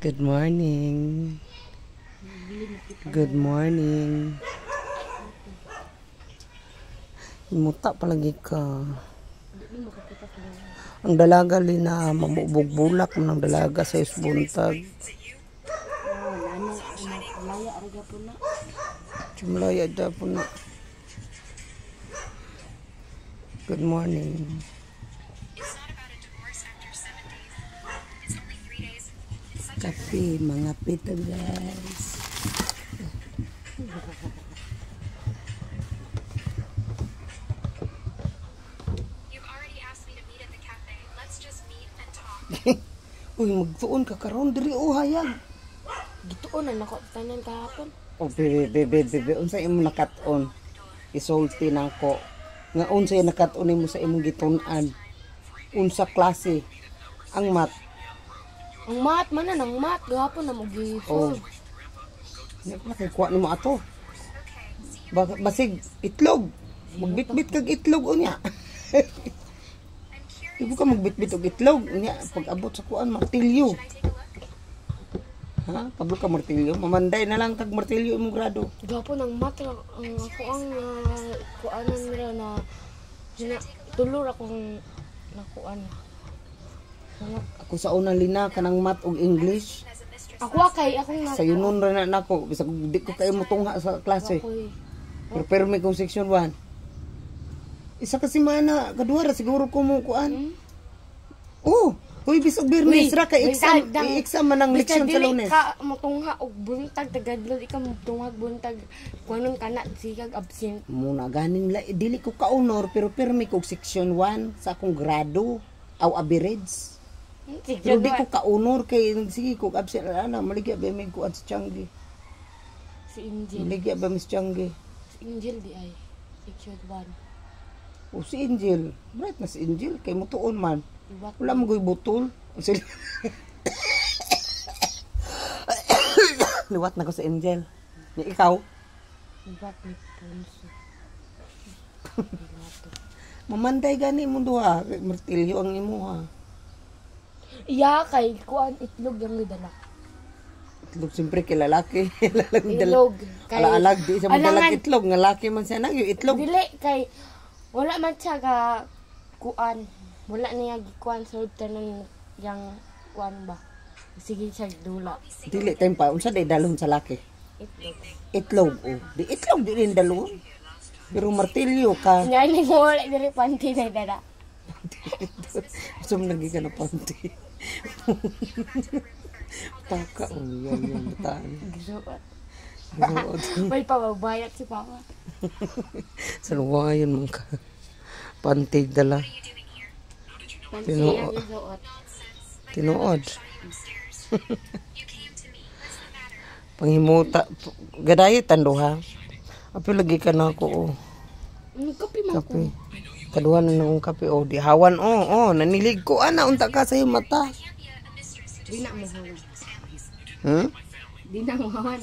Good morning. Good morning. Imuta palagi ka. Ang dalaga lina mabubugbulak ng dalaga sa isbuntag. Cumlaya da po na. Good morning. Kape, mga pita guys. You've already asked me to meet at the cafe. Let's just meet and talk. Uy, magtuon ka karon diri o hayag. Gituon na nako tanan kahapon. Oh, bebe. Unsa imong nakat-on? Isulti nako. Nga unsay nakat-on mo sa imong gitun-an? Unsa klase? Ang mat. Ang mat man na nang mat gahapon na mo Oh. gifol. Nya pala kay kuha nimo ato. Basig itlog. Magbitbit kag itlog unya. Ibu ka magbitbit og itlog unya pag abot sa kuan martilyo. Ha? Pablo ka martilyo, mamanday na lang kag martilyo imong grado. Gahapon ang mat ang ako ang kuanan nila na tulor akong nakuan. Ako sa unang lina kanang mat og English. Ako kay akong Sa yunon ra na nako bisag di ko kay mo tungha sa klase. Pero may kong section 1. Isa ka semana, kadua ra siguro ko mo kuan. Oh, hoy bisag Bernes ra kay exam, exam man ang leksyon sa Lunes. Ka motungha og buntag tagadlod ikaw motungha buntag kuanon kana sigag absent. Muna ganing dili ko ka honor pero permi ko section 1 sa akong grado aw average. Pero di ko ka honor kay sige ko absent ana maligya ba may kuan sa Tiangge. Si Angel. Maligya ba Miss Tiangge? Si Angel di ay section 1. O si Angel, bright na si Angel kay mutuon man. Iwat Wala mo goy butol. Liwat na ko sa Angel. Ni ikaw? iwat ni Ponso. Mamanday gani mo duha, martilyo ang imuha. Iya kay kuan itlog yung gidala. Itlog siyempre kay lalaki. Itlog kay Ala-alag di sa madalag Alangan. itlog, nga laki man siya nang yung itlog. Dili kay wala man siya ga kuan. Wala niya gikuan sa tanan yang kuan ba. Sige siya dula. Dili time pa unsa day dalon sa laki. Itlog. Itlog oh. Di itlog di rin dalon. Pero martilyo ka. Nya ni mo wala diri panty na dada. Sum lagi ka na panty. Paka oh yan bataan. Gisuot. Gisuot. May pababayat si Papa. Sa luwayan man ka. Panty dala. Panty Tinuod. ang gisuot. Tinuod. Panghimuta. Gadayat tanduha. Api lagi ka na ako oh. Kape man ko. Kape. Kaduhan na akong kape oh. Dihawan oh. Nanilig ko ana unta ka sa iyong mata. Di na mo hawan. Hmm? Di na mo hawan.